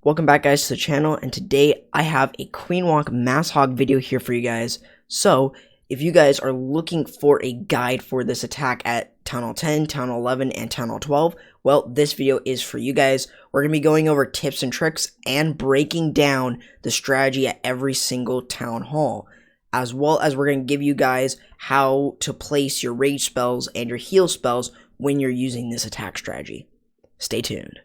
Welcome back guys to the channel, and today I have a Queen Walk Mass Hog video here for you guys. So if you guys are looking for a guide for this attack at Town Hall 10, Town Hall 11, and Town Hall 12, well, this video is for you guys. We're going to be going over tips and tricks and breaking down the strategy at every single Town Hall, as well as we're going to give you guys how to place your rage spells and your heal spells when you're using this attack strategy. Stay tuned.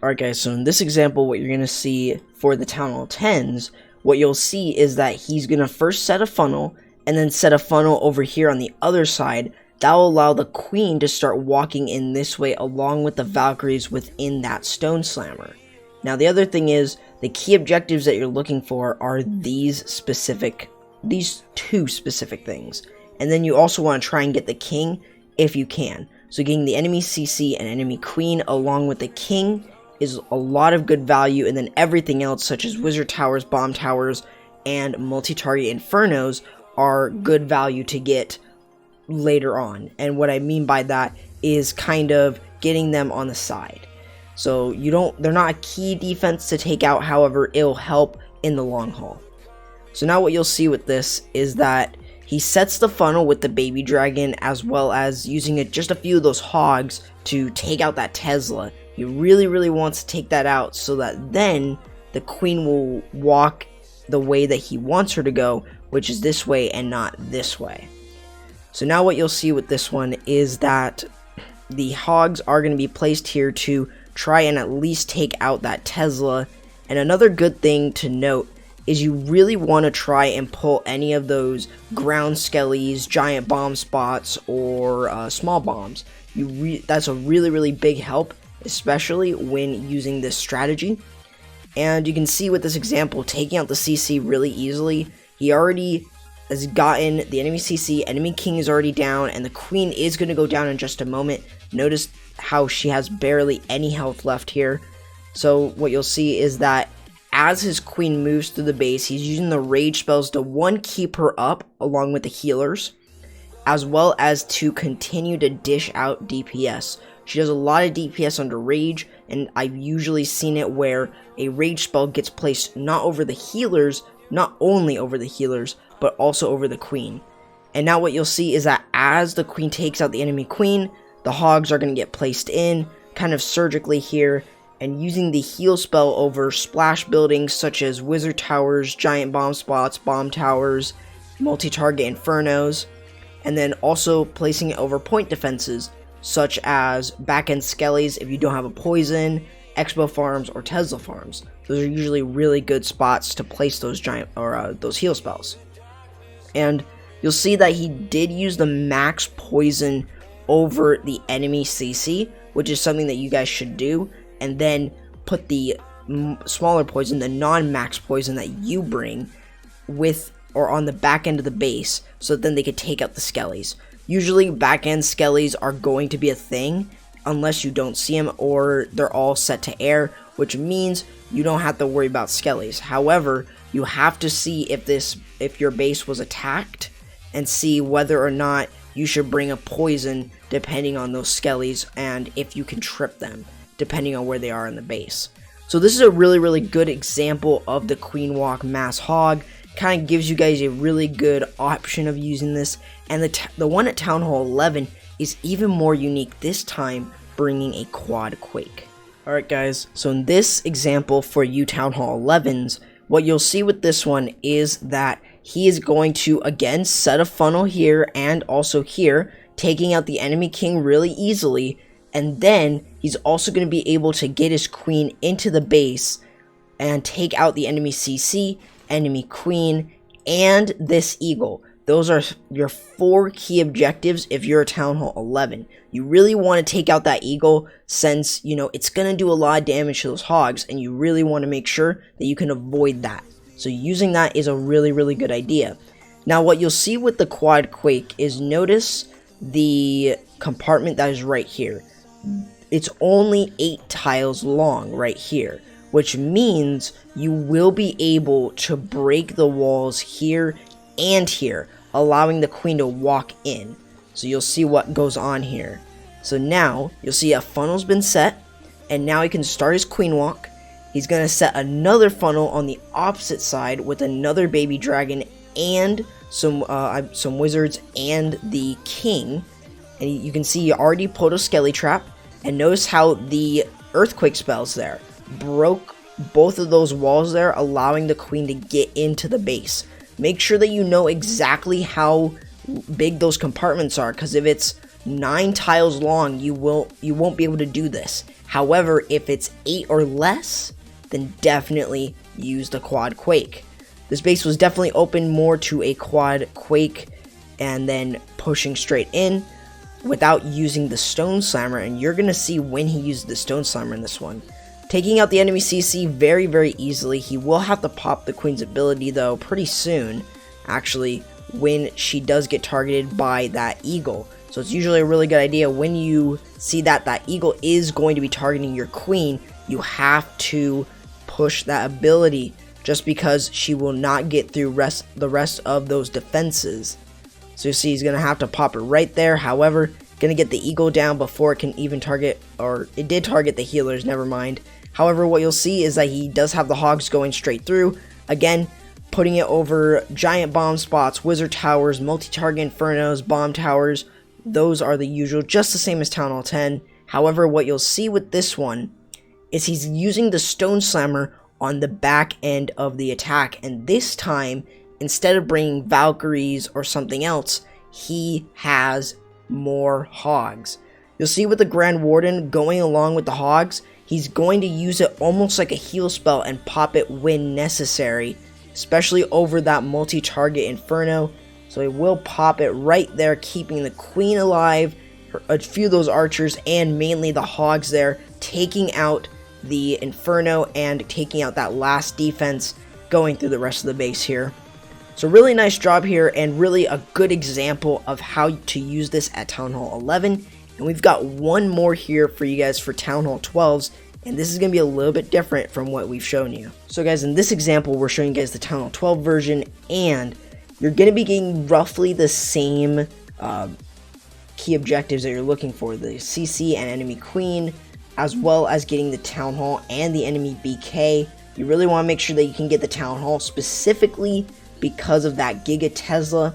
Alright guys, so in this example, what you're going to see for the Town Hall 10s, what you'll see is that he's going to first set a funnel, and then set a funnel over here on the other side. That will allow the Queen to start walking in this way along with the Valkyries within that Stone Slammer. Now the other thing is, the key objectives that you're looking for are these two specific things. And then you also want to try and get the King if you can. So getting the enemy CC and enemy Queen along with the King is a lot of good value, and then everything else such as Wizard Towers, Bomb Towers, and multi-target Infernos are good value to get later on. And what I mean by that is kind of getting them on the side. So they're not a key defense to take out, however, it'll help in the long haul. So now what you'll see with this is that he sets the funnel with the baby dragon, as well as using just a few of those hogs to take out that Tesla. He really wants to take that out so that then the Queen will walk the way that he wants her to go, which is this way and not this way. So now what you'll see with this one is that the hogs are going to be placed here to try and at least take out that Tesla. And another good thing to note is you really want to try and pull any of those ground skellies, giant bomb spots, or small bombs. That's a really big help, especially when using this strategy. And you can see with this example, taking out the CC really easily. He already has gotten the enemy CC, enemy King is already down, and the Queen is going to go down in just a moment. Notice how she has barely any health left here. So what you'll see is that as his Queen moves through the base, he's using the rage spells to keep her up along with the healers, as well as to continue to dish out DPS. She does a lot of DPS under rage, and I've usually seen it where a rage spell gets placed not only over the healers, but also over the Queen. And now what you'll see is that as the Queen takes out the enemy Queen, the hogs are going to get placed in kind of surgically here, and using the heal spell over splash buildings such as Wizard Towers, giant bomb spots, bomb towers, multi-target Infernos, and then also placing it over point defenses such as back-end skellies if you don't have a poison, expo farms, or Tesla farms. Those are usually really good spots to place those those heal spells. And you'll see that he did use the max poison over the enemy CC, which is something that you guys should do, and then put the smaller poison, the non-max poison that you bring with or on the back end of the base, so that then they could take out the skellies. Usually back end skellies are going to be a thing unless you don't see them or they're all set to air, which means you don't have to worry about skellies. However, you have to see if your base was attacked and see whether or not you should bring a poison depending on those skellies, and if you can trip them depending on where they are in the base. So this is a really good example of the Queen Walk Mass Hog. Kind of gives you guys a really good option of using this, and the one at Town Hall 11 is even more unique, this time bringing a quad quake. Alright guys, so in this example for you Town Hall 11s, what you'll see with this one is that he is going to again set a funnel here and also here, taking out the enemy King really easily, and then he's also going to be able to get his Queen into the base and take out the enemy CC, enemy Queen, and this Eagle. Those are your 4 key objectives if you're a Town Hall 11. You really want to take out that Eagle since, it's going to do a lot of damage to those hogs, and you really want to make sure that you can avoid that. So using that is a really good idea. Now what you'll see with the quad quake is, notice the compartment that is right here. It's only 8 tiles long right here, which means you will be able to break the walls here and here, allowing the Queen to walk in. So you'll see what goes on here. So now you'll see a funnel's been set, and now he can start his Queen Walk. He's going to set another funnel on the opposite side with another baby dragon and some wizards and the king. And you can see he already pulled a skelly trap, and notice how the earthquake spells there broke both of those walls there, allowing the queen to get into the base. Make sure that you know exactly how big those compartments are, because if it's 9 tiles long, you won't be able to do this. However, if it's 8 or less, then definitely use the quad quake. This base was definitely open more to a quad quake and then pushing straight in without using the stone slammer, and you're gonna see when he used the stone slammer in this one. Taking out the enemy CC very, very easily. He will have to pop the queen's ability though pretty soon, actually, when she does get targeted by that eagle. So it's usually a really good idea when you see that that eagle is going to be targeting your queen, you have to push that ability, just because she will not get through the rest of those defenses. So you see he's going to have to pop it right there. However, going to get the eagle down before it can even target, or it did target the healers, never mind. However, what you'll see is that he does have the hogs going straight through. Again, putting it over giant bomb spots, wizard towers, multi-target infernos, bomb towers. Those are the usual, just the same as Town Hall 10. However, what you'll see with this one is he's using the stone slammer on the back end of the attack. And this time, instead of bringing Valkyries or something else, he has more hogs. You'll see with the Grand Warden going along with the hogs, he's going to use it almost like a heal spell and pop it when necessary, especially over that multi-target inferno. So he will pop it right there, keeping the queen alive, a few of those archers, and mainly the hogs there, taking out the inferno and taking out that last defense, going through the rest of the base here. So really nice job here, and really a good example of how to use this at Town Hall 11. And we've got one more here for you guys for Town Hall 12s, and this is going to be a little bit different from what we've shown you. So guys, in this example, we're showing you guys the Town Hall 12 version, and you're going to be getting roughly the same key objectives that you're looking for, the CC and enemy queen, as well as getting the Town Hall and the enemy BK. You really want to make sure that you can get the Town Hall specifically because of that Giga Tesla,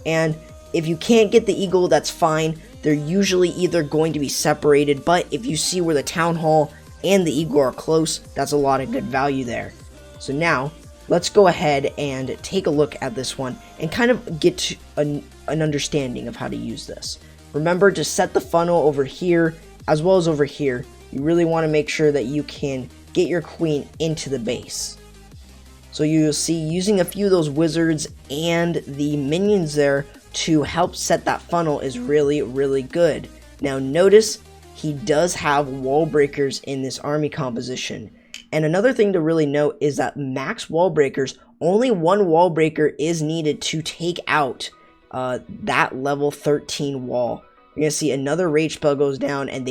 and if you can't get the Eagle, that's fine. They're usually either going to be separated, but if you see where the Town Hall and the Eagle are close, that's a lot of good value there. So now, let's go ahead and take a look at this one and kind of get to an understanding of how to use this. Remember to set the funnel over here as well as over here. You really want to make sure that you can get your queen into the base. So you'll see using a few of those wizards and the minions there to help set that funnel is really, really good. Now notice he does have wall breakers in this army composition. And another thing to really note is that max wall breakers, only one wall breaker is needed to take out that level 13 wall. You're gonna see another rage spell goes down, and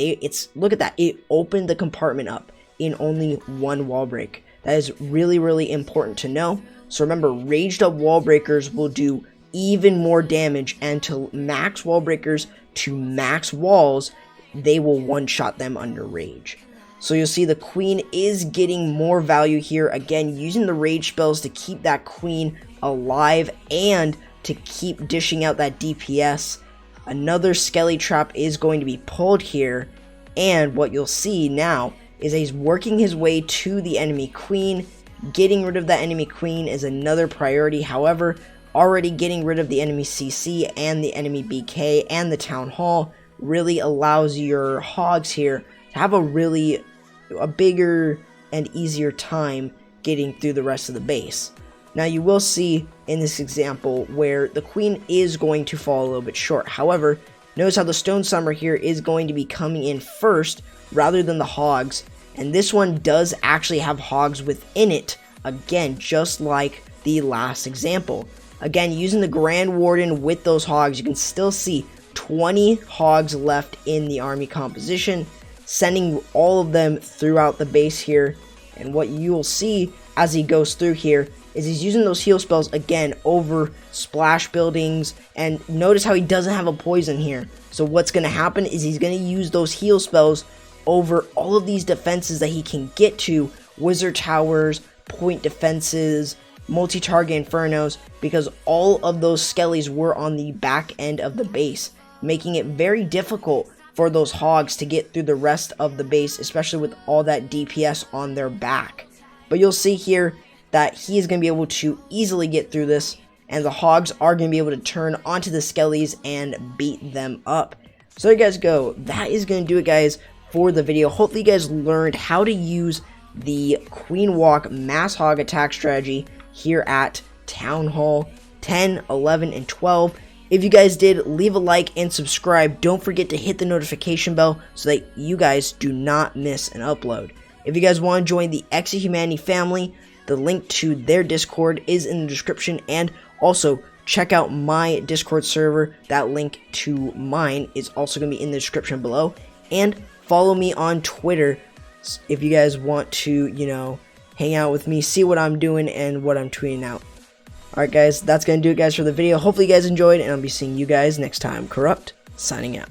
look at that, it opened the compartment up in only one wall break. That is really, really important to know. So remember, raged up wall breakers will do even more damage, and to max wall breakers to max walls, they will one-shot them under rage. So you'll see the queen is getting more value here, again using the rage spells to keep that queen alive and to keep dishing out that DPS. Another skelly trap is going to be pulled here, and what you'll see now is he's working his way to the enemy queen. Getting rid of that enemy queen is another priority. However, already getting rid of the enemy CC and the enemy BK and the Town Hall really allows your hogs here to have a bigger and easier time getting through the rest of the base. Now you will see in this example where the queen is going to fall a little bit short. However, notice how the stone summer here is going to be coming in first rather than the hogs, and this one does actually have hogs within it, again just like the last example. Again, using the Grand Warden with those hogs, you can still see 20 hogs left in the army composition, sending all of them throughout the base here. And what you will see as he goes through here is he's using those heal spells again over splash buildings, and notice how he doesn't have a poison here. So what's going to happen is he's going to use those heal spells over all of these defenses that he can get to, wizard towers, point defenses, multi-target infernos, because all of those skellies were on the back end of the base, making it very difficult for those hogs to get through the rest of the base, especially with all that DPS on their back. But you'll see here that he is going to be able to easily get through this, and the hogs are going to be able to turn onto the skellies and beat them up. So there you guys go. That is going to do it, guys, for the video. Hopefully you guys learned how to use the Queen Walk Mass Hog attack strategy here at Town Hall 10, 11, and 12. If you guys did, leave a like and subscribe. Don't forget to hit the notification bell so that you guys do not miss an upload. If you guys want to join the X of Humanity family, the link to their Discord is in the description, and also check out my Discord server. That link to mine is also going to be in the description below, and follow me on Twitter if you guys want to, hang out with me, see what I'm doing and what I'm tweeting out. Alright guys, that's going to do it guys for the video. Hopefully you guys enjoyed, and I'll be seeing you guys next time. Corrupt, signing out.